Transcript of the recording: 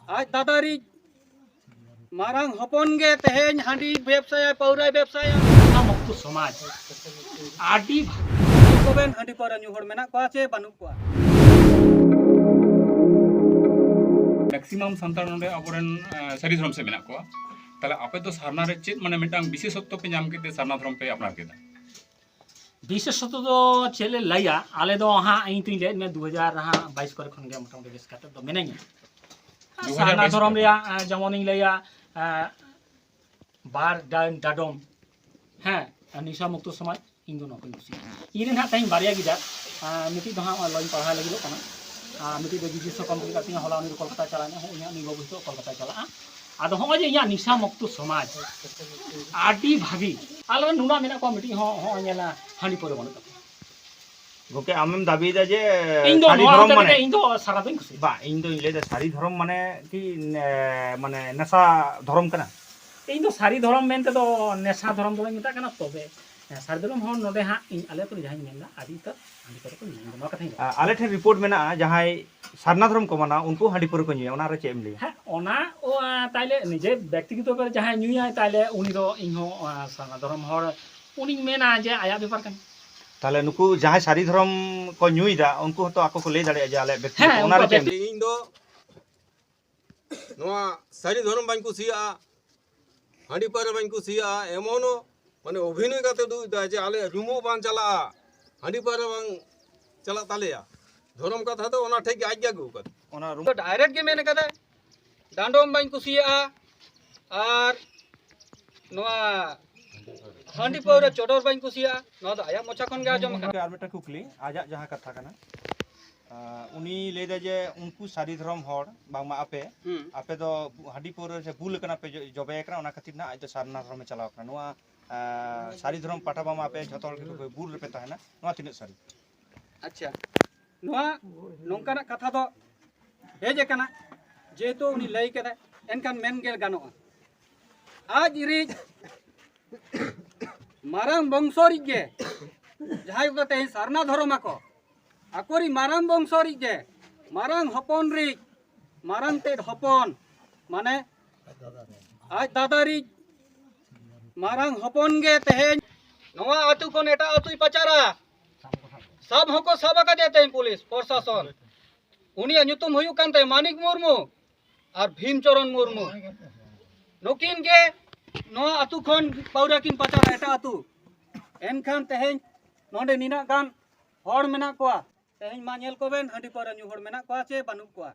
आज दादारी मारांग हपन गे तेहेन हांडी व्यवसाय पौराय व्यवसाय मुक्त समाज आडी कोबेन हांडी पौरा न्यू हड़ मेना कोआ चे बानु कोआ मैक्सिमम संतान नोडे अबोरेन सारी धर्म से मेना कोआ ताले आपे तो सारना रे चेत माने मिटांग विशेषत्व पे नाम केते सारना धर्म पे अपनार केदा विशेषत्व तो चले लैया आले दो हां इन तीन ले में 2022 करे खन गे मोटा बेस काटे दो मेनाई सारना धर्म रे जेमन इन लैया बार डाडोम हैं निशा मुक्त समाज इन दोनों को खुशी इन हा ताई बारिया गिदा मिटी दो हां लइन पढ़ा लगिलो कना मिटी दो विशेष कंपनी काती होला उनी कोलकाता चलाने हो इया नि बाबू तो कोलकाता चला आदो हो जे इया निशा मुक्त समाज आडी भागी आलो नुना मेना को मिटी हो हो नेला हानि परे बन गोके आमेम दाबी दा जे सारी धर्म माने इन दो सारा दिन खुशी बा इन दो इले सारी धर्म माने कि माने नशा धर्म कना इन दो सारी धर्म मेनते दो नेशा धर्म दो मिता कना तबे सारी धर्म हो नोडे हा इन आले तो जहां मेनला आदि तो हानि परे को इन दो कथा आले ठे रिपोर्ट मेना जहां सारना धर्म को माना उनको हांडी परे को न्यूया ओना रे चेम ले हां ओना ओ ताइले निजे व्यक्तिगत पर जहां न्यूया ताइले उनी दो इन हो सारना धर्म हर उनी मेना जे आया व्यापार कन ताले नुकु जहां सारी धर्म को न्यूइदा उनको तो आको को ले दाड़े जे आले व्यक्ति ओना रे चेम इन दो नोआ सारी धर्म बाñ कुसिया हांडी परे बाñ कुसिया एमोनो माने अभिनय काते दुदा जे आले रुमो बाñ चला हांडी परे बाñ चला तालेया धर्म कथा तो ओना ठीक आज्ञा गु कत ओना रूम तो डायरेक्ट के मेन कदा डांडोम बाñ कुसिया आर नोआ हांडी पौरा चोडोर बाñ कुसिया नो द आया मोचा खन गा जम आर मेटा कुकली आजा जहां कथा कना उनी लेदा जे उनको सारी धर्म हर बांगमा आपे दो हांडी पौरा से भूल कना पे जबे एकरा ओना खातिर ना आज तो सारना धर्म में चलाव कना नोआ सारी धर्म पाठा बामा पे झतोल के बुल रे पे ताहेना नोआ तिने सारी अच्छा नोआ नोंकाना कथा दो हेजे कना जेतो उनी लई कदा एनकान मेन गेल गानो आज रि मारांग बंशोरी गे जहाय को ते सारना धर्म को आकोरी मारांग बंशोरी गे मारांग हपन रि मारांग ते हपन माने आज दादारी मारांग हपन गे तेहेन नोआ आतु कोन एटा आतुई पचारा सब हको सब का देते हैं पुलिस प्रशासन उनी नुतुम हुयु कानते मानिक मुर्मू और भीमचरण मुर्मू नुकिन गे नो आतु खन पौरा किन पचारा एटा आतु एनखान तेहेन नोंडे निना गान हड़ मेना कोआ तेहेन मा नेल कोबेन हांडी पौरा न्यू हड़ मेना कोआ चे बानु कोआ